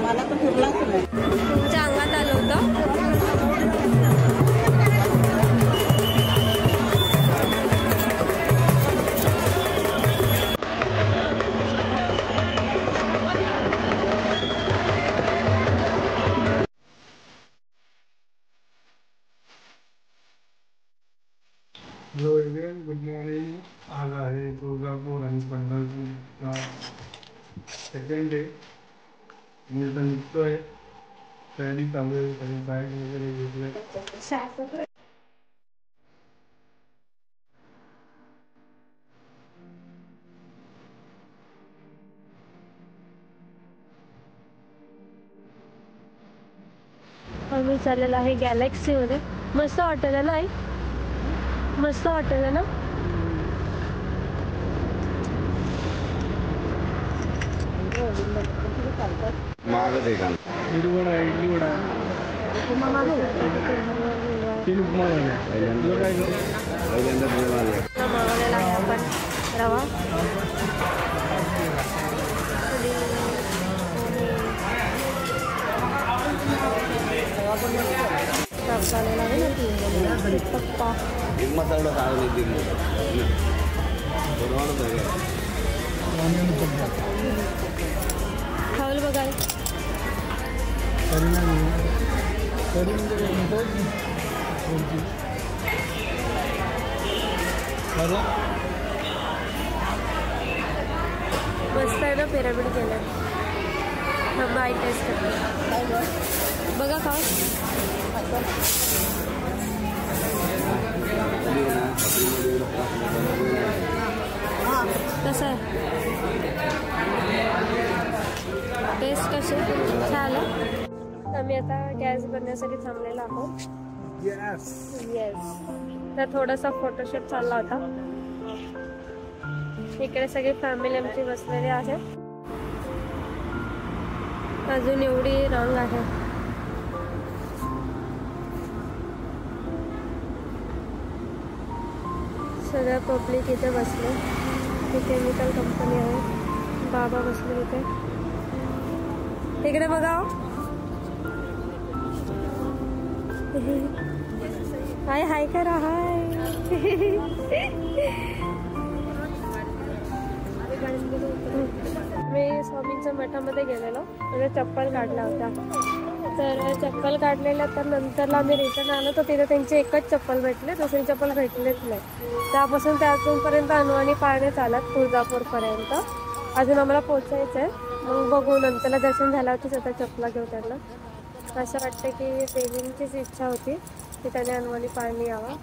मला तर फिरलाच नाही. तुमच्या अंगात आलं होतं? Good morning. आज आहे तुळजापूर आणि पंढरपूर सेकंड डे. मी आता निघतोय. तयारी चालू आहे. काही बॅग वगैरे घेतले. आम्ही चाललेलो आहे गॅलेक्सीमध्ये. मस्त हॉटेल आहे ना आई? मस्त हॉटेल आहे ना? इडली वडा तीन उपमा मागवलेला आहे आपण रवा चाललेला आहे ना पप्पा खाऊल बघा. मस्त आहे ना पिरामिड केलं. थांबा आई टेस्ट करते. बघा खाऊ. कसं आहे टेस्ट? कसे छान. आम्ही आता गॅस बनण्यासाठी थांबलेलो आहोत. येस. तर थोडासा फोटोशूट चालला होता. इकडे सगळी फॅमिली आमची बसलेली आहे. अजून एवढी रांग आहे. सगळं पब्लिक इथे बसले. ही केमिकल कंपनी आहे. बाबा बसले इथे. इकडे बघा. हाय हाय करा. हाय. मी स्वामींच्या मठामध्ये गेलेलो आणि चप्पल काढला होता. तर चप्पल काढलेल्या तर नंतरला आम्ही रिटर्न आलो तर तिथे त्यांची एकच चप्पल भेटले. दुसरी चप्पल भेटलेच नाही. त्यापासून ते अजूनपर्यंत अनवाणी पाळणे चालत तुळजापूरपर्यंत. अजून आम्हाला पोचायचं आहे. मग बघू नंतरला दर्शन झाल्यावरतीच आता चपला घेऊ त्यांना. असं वाटतं की देवींचीच इच्छा होती की त्याने अनवाणी पाळणी यावा.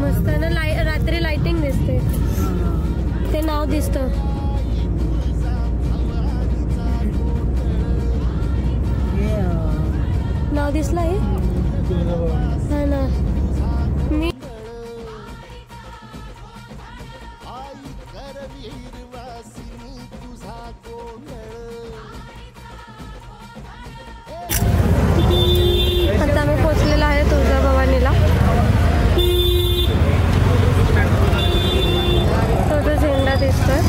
मस्त ना. रात्री लाइटिंग दिसते. ते नाव दिसतं. नाव दिसलं आहे हा ना. मी आता आम्ही पोचलेलो आहे तुळजाभवानीला. तो जो झेंडा दिसतोय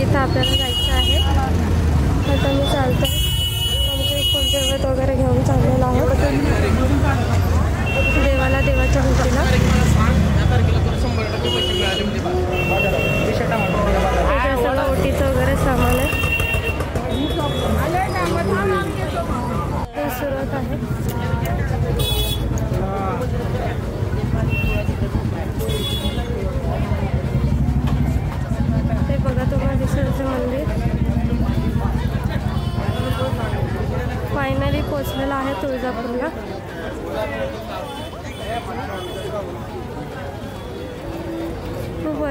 इथं आपल्याला जायचं आहे. आता मी चालतोय. आमचे कोणते वगैरे घेऊन चाललेलो आहोत. देवाला देवाची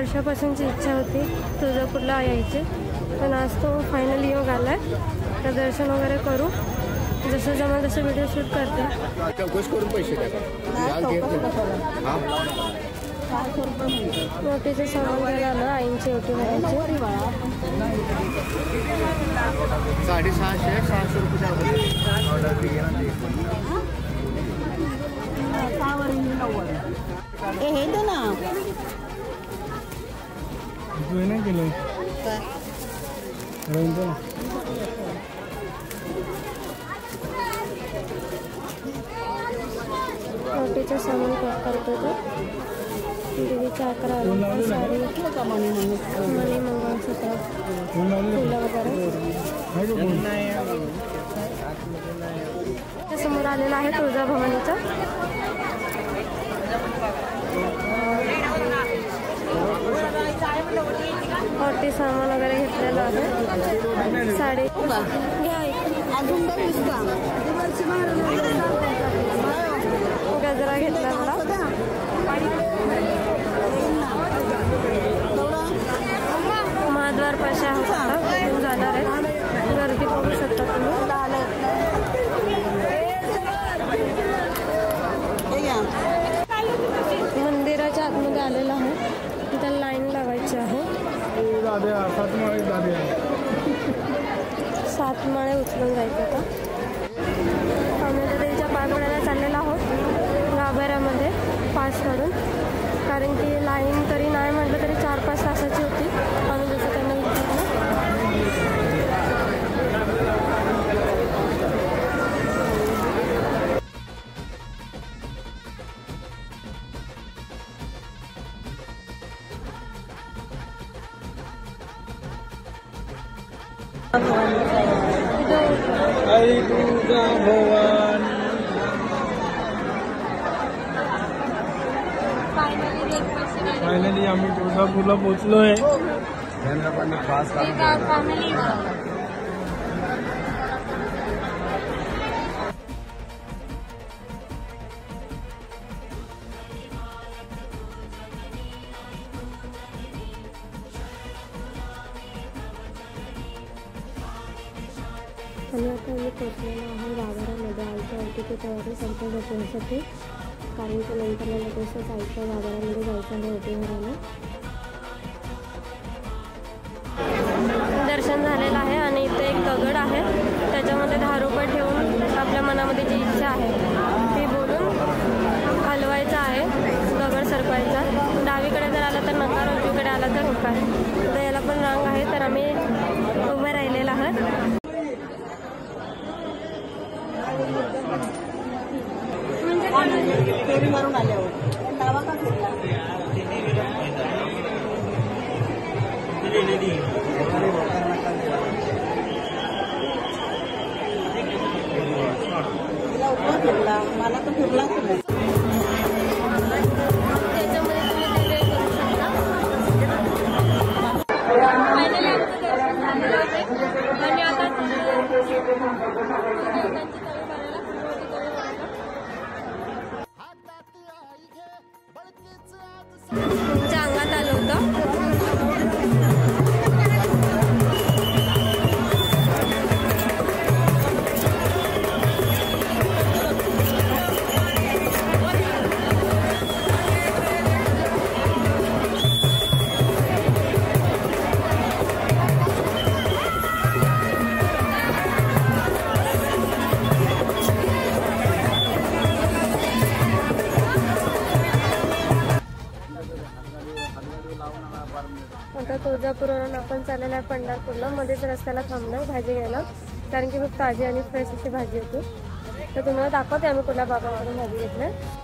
वर्षापासूनची इच्छा होती तुळजापूरला यायची, पण आज तो फायनली योग आला आहे. तर दर्शन वगैरे करू, जसं जमेल तसं व्हिडिओ शूट करते. चौकशी करून पैसे ओटीचं सामान घ्यायला आलं, आईंची ओटी भरायची. 650-700 रुपये हे दे ना नाही केलं ओटीचं सामान करतो तो. देवीच्या 11 साडी, मणी, मंगळसूत्र, फुलं वगैरे. समोर आलेला आहे तुळजाभवानीचा. ओटी सामान वगैरे घेतलेलं आहे. साडी गजरा घेतला मला. महाद्वार पाशा होता जाणार आहे. गर्दी बघू शकता तुम्ही. मंदिराच्या आतमध्ये आलेलं आहे, तिथं लाईन लावायची आहे. 7 माळे उचलून जायचं आता. आम्ही आता देवीच्या पाय पडायला चाललेलो आहोत गाभाऱ्यामध्ये पास काढून, कारण की लाईन तरी नाही म्हटलं तरी 4-5 तासाची होती. आम्ही जसं त्यांना विचारलं. आई तुळजा भवानी. फायनली आम्ही तुळजापूरला पोहोचलोय. आणि आता आम्ही पोचलेलो आहे गाभाऱ्यामध्ये. आमच्या ओटीची तयारी संपत होण्यासाठी, कारण की नंतर लगेचच आईच्या गाभाऱ्यामध्ये जायचं आहे ओटी भरायला. दर्शन झालेलं आहे आणि इथे एक दगड आहे, त्याच्यामध्ये 10 रुपये ठेवून आपल्या मनामध्ये जी इच्छा आहे ती बोलून हलवायचं आहे. दगड सरकवायचा. डावीकडे जर आला तर नकार, उजवीकडे आला तर होकार. तर याला पण रांग आहे, तर आम्ही उभे राहिलेला आहे. फेरी मारून आल्यावर डावा का फिरला? तिला उभा फिरला, मला तर फिरलाच नाही. त्याच्यामध्ये तुम्ही ते करू शकता. फायनली आमचं दर्शन झालेलं आहे आणि आता तुमच्या अंगात आलं होतं. आता तुळजापूरवरून आपण चाललेलं आहे पंढरपूरला. मध्येच रस्त्याला थांबलं भाजी घ्यायला, कारण की खूप ताजी आणि फ्रेश अशी भाजी होती. तर तुम्हाला दाखवते आम्ही कुठल्या बाबाकडून भाजी घेतली.